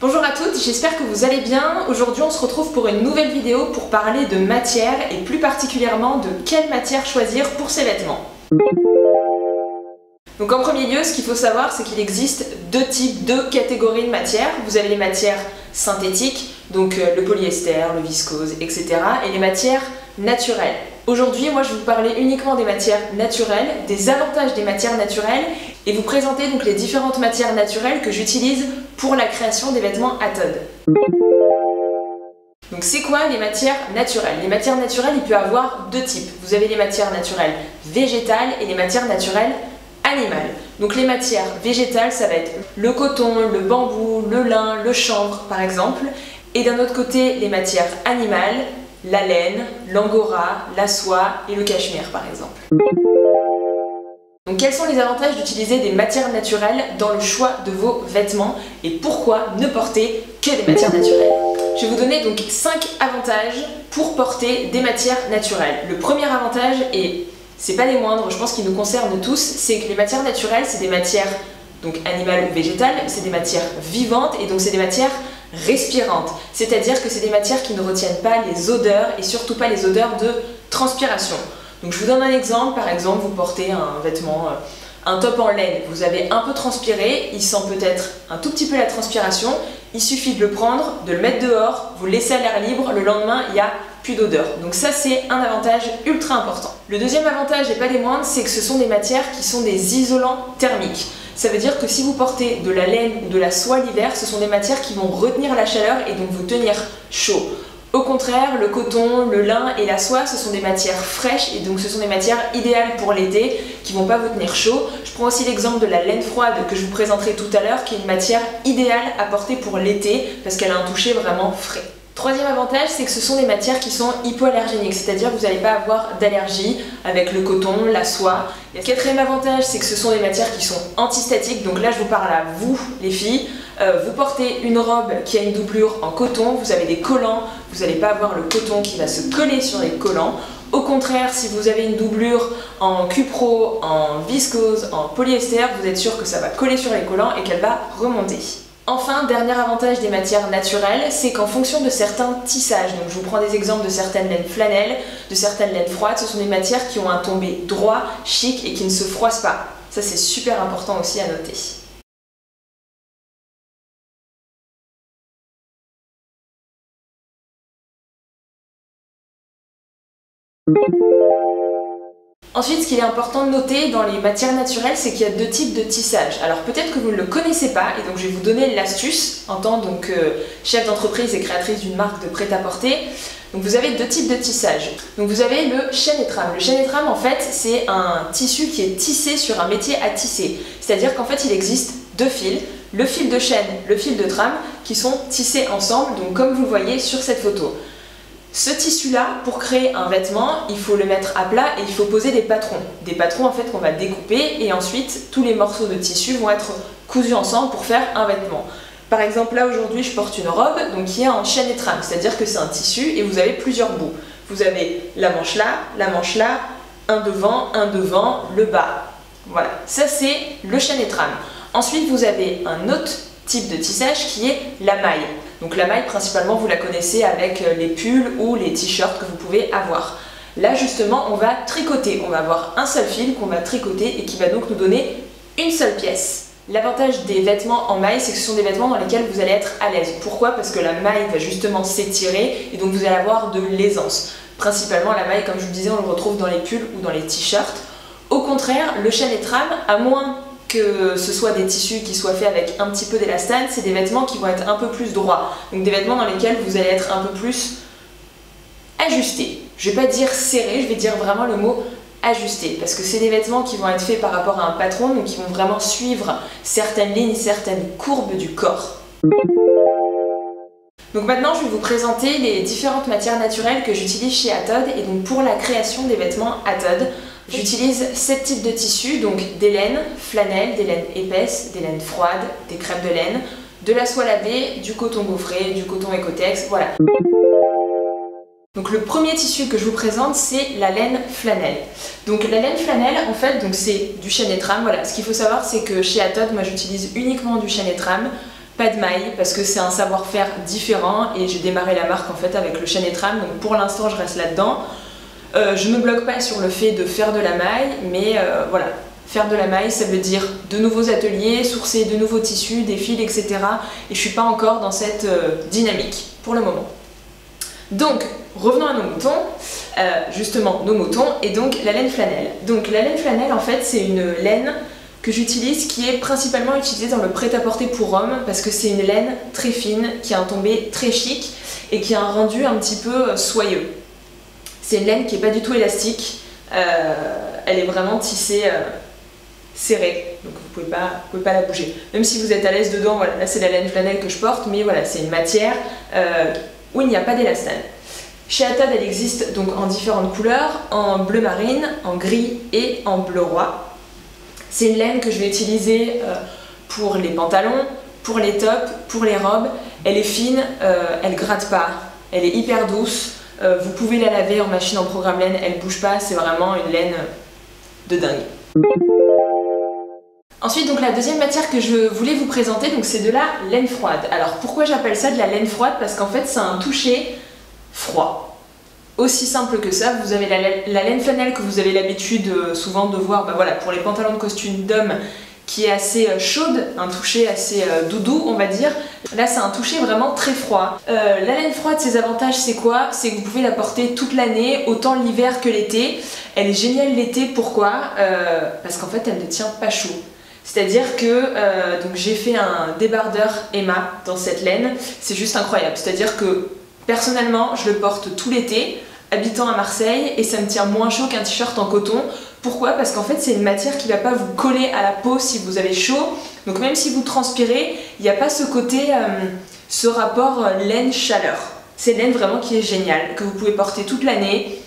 Bonjour à toutes, j'espère que vous allez bien. Aujourd'hui on se retrouve pour une nouvelle vidéo pour parler de matière et plus particulièrement de quelle matière choisir pour ses vêtements. Donc en premier lieu, ce qu'il faut savoir, c'est qu'il existe deux catégories de matières. Vous avez les matières synthétiques, donc le polyester, le viscose, etc. et les matières naturelles. Aujourd'hui, moi je vais vous parler uniquement des matières naturelles, des avantages des matières naturelles et vous présenter donc les différentes matières naturelles que j'utilise pour la création des vêtements à Todd. Donc c'est quoi les matières naturelles? Les matières naturelles, il peut y avoir deux types. Vous avez les matières naturelles végétales et les matières naturelles animales. Donc les matières végétales, ça va être le coton, le bambou, le lin, le chanvre par exemple. Et d'un autre côté, les matières animales, la laine, l'angora, la soie et le cachemire par exemple. Donc quels sont les avantages d'utiliser des matières naturelles dans le choix de vos vêtements et pourquoi ne porter que des matières naturelles? Je vais vous donner donc 5 avantages pour porter des matières naturelles. Le premier avantage, et c'est pas des moindres, je pense qu'il nous concerne tous, c'est que les matières naturelles, c'est des matières donc animales ou végétales, c'est des matières vivantes et donc c'est des matières respirantes. C'est-à-dire que c'est des matières qui ne retiennent pas les odeurs et surtout pas les odeurs de transpiration. Donc je vous donne un exemple, par exemple vous portez un vêtement, un top en laine, vous avez un peu transpiré, il sent peut-être un tout petit peu la transpiration, il suffit de le prendre, de le mettre dehors, vous le laissez à l'air libre, le lendemain il n'y a plus d'odeur. Donc ça c'est un avantage ultra important. Le deuxième avantage, et pas des moindres, c'est que ce sont des matières qui sont des isolants thermiques. Ça veut dire que si vous portez de la laine ou de la soie l'hiver, ce sont des matières qui vont retenir la chaleur et donc vous tenir chaud. Au contraire, le coton, le lin et la soie, ce sont des matières fraîches et donc ce sont des matières idéales pour l'été qui ne vont pas vous tenir chaud. Je prends aussi l'exemple de la laine froide que je vous présenterai tout à l'heure qui est une matière idéale à porter pour l'été parce qu'elle a un toucher vraiment frais. Troisième avantage, c'est que ce sont des matières qui sont hypoallergéniques, c'est-à-dire que vous n'allez pas avoir d'allergie avec le coton, la soie. Et le quatrième avantage, c'est que ce sont des matières qui sont antistatiques, donc là je vous parle à vous les filles. Vous portez une robe qui a une doublure en coton, vous avez des collants, vous n'allez pas avoir le coton qui va se coller sur les collants. Au contraire, si vous avez une doublure en cupro, en viscose, en polyester, vous êtes sûr que ça va coller sur les collants et qu'elle va remonter. Enfin, dernier avantage des matières naturelles, c'est qu'en fonction de certains tissages, donc je vous prends des exemples de certaines laines flanelles, de certaines laines froides, ce sont des matières qui ont un tombé droit, chic et qui ne se froissent pas. Ça c'est super important aussi à noter. Ensuite, ce qu'il est important de noter dans les matières naturelles, c'est qu'il y a deux types de tissage. Alors peut-être que vous ne le connaissez pas, et donc je vais vous donner l'astuce en tant que chef d'entreprise et créatrice d'une marque de prêt-à-porter. Donc vous avez deux types de tissage. Donc vous avez le chêne et trame. Le chêne et trame, en fait, c'est un tissu qui est tissé sur un métier à tisser. C'est-à-dire qu'en fait, il existe deux fils, le fil de chêne, le fil de trame, qui sont tissés ensemble, donc comme vous le voyez sur cette photo. Ce tissu-là, pour créer un vêtement, il faut le mettre à plat et il faut poser des patrons. Des patrons en fait qu'on va découper et ensuite tous les morceaux de tissu vont être cousus ensemble pour faire un vêtement. Par exemple là aujourd'hui je porte une robe donc qui est en chêne et trame, c'est-à-dire que c'est un tissu et vous avez plusieurs bouts. Vous avez la manche là, un devant, le bas. Voilà, ça c'est le chêne et trame. Ensuite vous avez un autre type de tissage qui est la maille. Donc la maille principalement vous la connaissez avec les pulls ou les t-shirts que vous pouvez avoir. Là justement on va tricoter, on va avoir un seul fil qu'on va tricoter et qui va donc nous donner une seule pièce. L'avantage des vêtements en maille, c'est que ce sont des vêtements dans lesquels vous allez être à l'aise. Pourquoi? Parce que la maille va justement s'étirer et donc vous allez avoir de l'aisance. Principalement la maille, comme je vous disais, on le retrouve dans les pulls ou dans les t-shirts. Au contraire, le chêne et trame, à moins que ce soit des tissus qui soient faits avec un petit peu d'élastane, c'est des vêtements qui vont être un peu plus droits. Donc des vêtements dans lesquels vous allez être un peu plus ajustés. Je vais pas dire serré, je vais dire vraiment le mot ajusté. Parce que c'est des vêtements qui vont être faits par rapport à un patron, donc qui vont vraiment suivre certaines lignes, certaines courbes du corps. Donc maintenant je vais vous présenter les différentes matières naturelles que j'utilise chez Todd et donc pour la création des vêtements Todd. J'utilise 7 types de tissus, donc des laines flanelles, des laines épaisses, des laines froides, des crêpes de laine, de la soie lavée, du coton gaufré, du coton Ecotex, voilà. Donc le premier tissu que je vous présente, c'est la laine flanelle. Donc la laine flanelle, en fait, c'est du chêne et trame. Voilà. Ce qu'il faut savoir, c'est que chez Todd, moi j'utilise uniquement du chêne et trame. pas de maille parce que c'est un savoir-faire différent et j'ai démarré la marque en fait avec le chêne et trame, donc pour l'instant je reste là-dedans. Je me bloque pas sur le fait de faire de la maille, mais voilà, faire de la maille ça veut dire de nouveaux ateliers, sourcer de nouveaux tissus, des fils, etc. Et je suis pas encore dans cette dynamique pour le moment. Donc revenons à nos moutons, justement nos moutons, et donc la laine flanelle. Donc la laine flanelle en fait c'est une laine que j'utilise qui est principalement utilisée dans le prêt-à-porter pour hommes parce que c'est une laine très fine, qui a un tombé très chic et qui a un rendu un petit peu soyeux. C'est une laine qui n'est pas du tout élastique, elle est vraiment tissée serrée, donc vous pouvez pas la bouger. Même si vous êtes à l'aise dedans, voilà, là c'est la laine flanelle que je porte, mais voilà, c'est une matière où il n'y a pas d'élastane. Chez Atad, elle existe donc en différentes couleurs, en bleu marine, en gris et en bleu roi. C'est une laine que je vais utiliser pour les pantalons, pour les tops, pour les robes. Elle est fine, elle gratte pas, elle est hyper douce. Vous pouvez la laver en machine en programme laine, elle bouge pas, c'est vraiment une laine de dingue. Ensuite, donc la deuxième matière que je voulais vous présenter, donc c'est de la laine froide. Alors pourquoi j'appelle ça de la laine froide? Parce qu'en fait, ça a un toucher froid. Aussi simple que ça, vous avez la laine flanelle que vous avez l'habitude souvent de voir voilà, pour les pantalons de costume d'hommes qui est assez chaude, un toucher assez doudou on va dire. Là c'est un toucher vraiment très froid. La laine froide, ses avantages c'est quoi? C'est que vous pouvez la porter toute l'année, autant l'hiver que l'été. Elle est géniale l'été, pourquoi? Parce qu'en fait elle ne tient pas chaud. C'est-à-dire que donc j'ai fait un débardeur Emma dans cette laine, c'est juste incroyable. C'est-à-dire que personnellement, je le porte tout l'été, habitant à Marseille, et ça me tient moins chaud qu'un t-shirt en coton. Pourquoi? Parce qu'en fait, c'est une matière qui ne va pas vous coller à la peau si vous avez chaud. Donc même si vous transpirez, il n'y a pas ce côté, ce rapport laine-chaleur. C'est une laine vraiment qui est géniale, que vous pouvez porter toute l'année.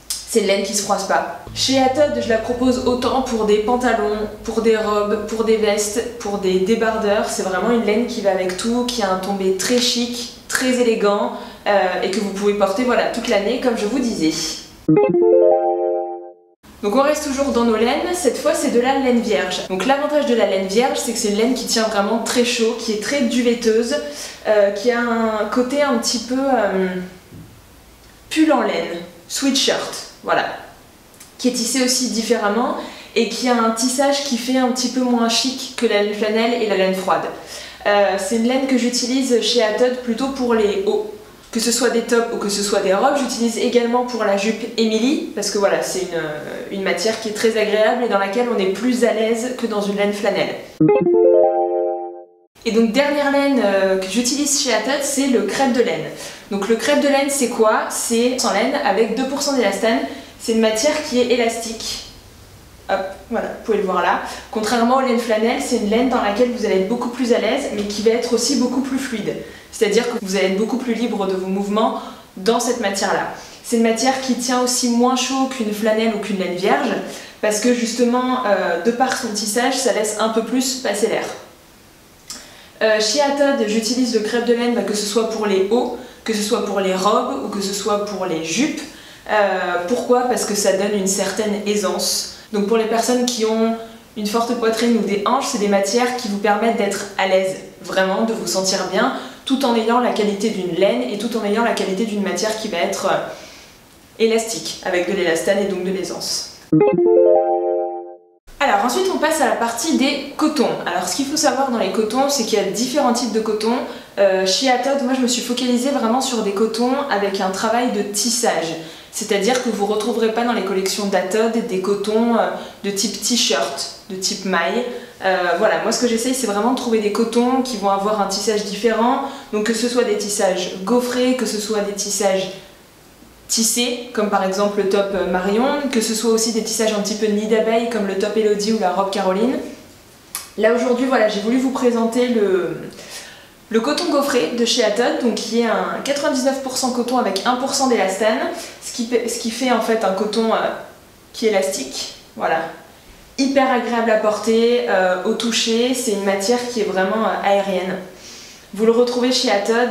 C'est une laine qui ne se froisse pas. Chez Atad, je la propose autant pour des pantalons, pour des robes, pour des vestes, pour des débardeurs. C'est vraiment une laine qui va avec tout, qui a un tombé très chic, très élégant et que vous pouvez porter voilà, toute l'année comme je vous disais. Donc on reste toujours dans nos laines, cette fois c'est de la laine vierge. Donc l'avantage de la laine vierge c'est que c'est une laine qui tient vraiment très chaud, qui est très duvetteuse, qui a un côté un petit peu pull en laine, sweatshirt, voilà, qui est tissé aussi différemment et qui a un tissage qui fait un petit peu moins chic que la laine flanelle et la laine froide. C'est une laine que j'utilise chez Atad plutôt pour les hauts, que ce soit des tops ou que ce soit des robes. J'utilise également pour la jupe Emily parce que voilà, c'est une matière qui est très agréable et dans laquelle on est plus à l'aise que dans une laine flanelle. Et donc dernière laine que j'utilise chez Atad, c'est le crêpe de laine. Donc le crêpe de laine c'est quoi? C'est sans laine avec 2% d'élastane. C'est une matière qui est élastique. Hop, voilà, vous pouvez le voir là. Contrairement aux laines flanelles, c'est une laine dans laquelle vous allez être beaucoup plus à l'aise, mais qui va être aussi beaucoup plus fluide. C'est-à-dire que vous allez être beaucoup plus libre de vos mouvements dans cette matière-là. C'est une matière qui tient aussi moins chaud qu'une flanelle ou qu'une laine vierge, parce que justement, de par son tissage, ça laisse un peu plus passer l'air. Chez Atad, j'utilise le crêpe de laine, que ce soit pour les hauts, que ce soit pour les robes ou que ce soit pour les jupes. Pourquoi? Parce que ça donne une certaine aisance. Donc pour les personnes qui ont une forte poitrine ou des hanches, c'est des matières qui vous permettent d'être à l'aise, vraiment, de vous sentir bien, tout en ayant la qualité d'une laine et tout en ayant la qualité d'une matière qui va être élastique, avec de l'élastane et donc de l'aisance. Alors ensuite on passe à la partie des cotons. Alors ce qu'il faut savoir dans les cotons, c'est qu'il y a différents types de cotons. Chez Atad, moi je me suis focalisée vraiment sur des cotons avec un travail de tissage. C'est-à-dire que vous ne retrouverez pas dans les collections d'Atad des cotons de type t-shirt, de type maille. Voilà, moi ce que j'essaye c'est vraiment de trouver des cotons qui vont avoir un tissage différent. Donc que ce soit des tissages gaufrés, que ce soit des tissages tissés, comme par exemple le top Marion, que ce soit aussi des tissages un petit peu nid d'abeille comme le top Elodie ou la robe Caroline. Là aujourd'hui, voilà, j'ai voulu vous présenter le coton gaufré de chez Atad, donc qui est un 99% coton avec 1% d'élastane, ce qui fait en fait un coton qui est élastique, voilà, hyper agréable à porter, au toucher, c'est une matière qui est vraiment aérienne. Vous le retrouvez chez Atad,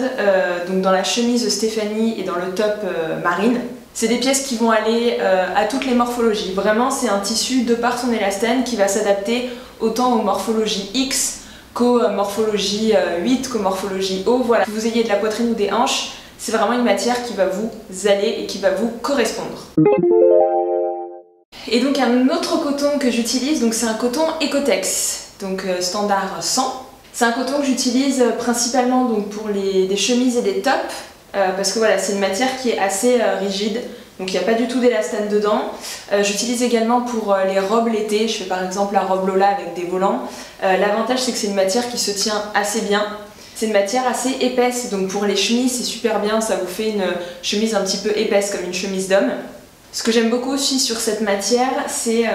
donc dans la chemise Stéphanie et dans le top marine. C'est des pièces qui vont aller à toutes les morphologies. Vraiment, c'est un tissu de par son élastane qui va s'adapter autant aux morphologies X co-morphologie 8, co-morphologie haut, voilà. Que vous ayez de la poitrine ou des hanches, c'est vraiment une matière qui va vous aller et qui va vous correspondre. Et donc un autre coton que j'utilise, donc c'est un coton Ecotex, donc standard 100. C'est un coton que j'utilise principalement donc pour des chemises et des tops, parce que voilà, c'est une matière qui est assez rigide, donc il n'y a pas du tout d'élastane dedans. J'utilise également pour les robes l'été, je fais par exemple la robe Lola avec des volants. L'avantage c'est que c'est une matière qui se tient assez bien. C'est une matière assez épaisse, donc pour les chemises c'est super bien, ça vous fait une chemise un petit peu épaisse comme une chemise d'homme. Ce que j'aime beaucoup aussi sur cette matière, c'est,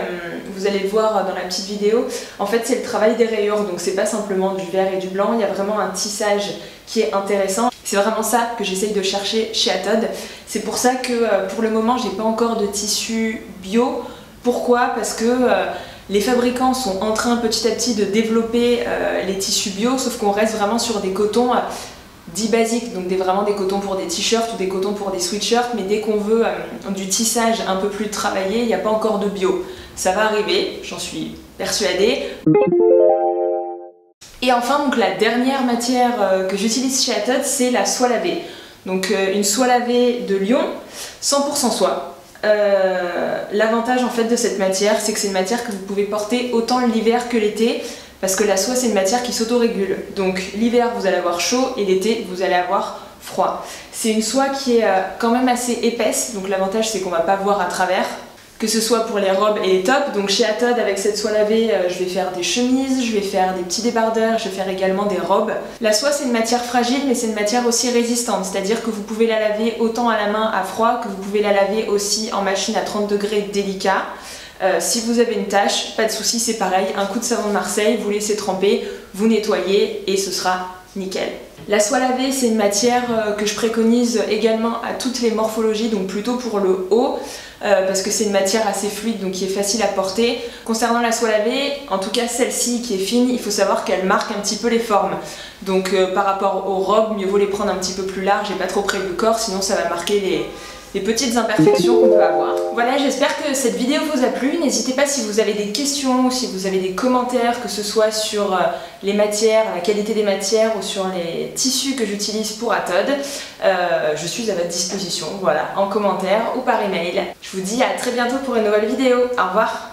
vous allez le voir dans la petite vidéo, en fait c'est le travail des rayures, donc c'est pas simplement du vert et du blanc, il y a vraiment un tissage qui est intéressant. C'est vraiment ça que j'essaye de chercher chez Atod. C'est pour ça que pour le moment j'ai pas encore de tissu bio. Pourquoi? Parce que les fabricants sont en train petit à petit de développer les tissus bio, sauf qu'on reste vraiment sur des cotons dits basiques, donc vraiment des cotons pour des t-shirts ou des cotons pour des sweatshirts, mais dès qu'on veut du tissage un peu plus travaillé, il n'y a pas encore de bio. Ça va arriver, j'en suis persuadée. Et enfin, donc la dernière matière que j'utilise chez Atod, c'est la soie lavée. Donc une soie lavée de Lyon, 100% soie. L'avantage en fait de cette matière, c'est que c'est une matière que vous pouvez porter autant l'hiver que l'été, parce que la soie c'est une matière qui s'autorégule. Donc l'hiver vous allez avoir chaud et l'été vous allez avoir froid. C'est une soie qui est quand même assez épaisse, donc l'avantage c'est qu'on va pas voir à travers, que ce soit pour les robes et les tops. Donc chez Atod avec cette soie lavée, je vais faire des chemises, je vais faire des petits débardeurs, je vais faire également des robes. La soie c'est une matière fragile mais c'est une matière aussi résistante, c'est-à-dire que vous pouvez la laver autant à la main à froid que vous pouvez la laver aussi en machine à 30 degrés délicat. Si vous avez une tache, pas de souci, c'est pareil, un coup de savon de Marseille, vous laissez tremper, vous nettoyez et ce sera nickel. La soie lavée, c'est une matière que je préconise également à toutes les morphologies, donc plutôt pour le haut, parce que c'est une matière assez fluide, donc qui est facile à porter. Concernant la soie lavée, en tout cas celle-ci qui est fine, il faut savoir qu'elle marque un petit peu les formes. Donc par rapport aux robes, mieux vaut les prendre un petit peu plus larges et pas trop près du corps, sinon ça va marquer les petites imperfections qu'on peut avoir. Voilà, j'espère que cette vidéo vous a plu. N'hésitez pas si vous avez des questions, si vous avez des commentaires, que ce soit sur les matières, la qualité des matières ou sur les tissus que j'utilise pour Atod. Je suis à votre disposition, voilà, en commentaire ou par email. Je vous dis à très bientôt pour une nouvelle vidéo. Au revoir.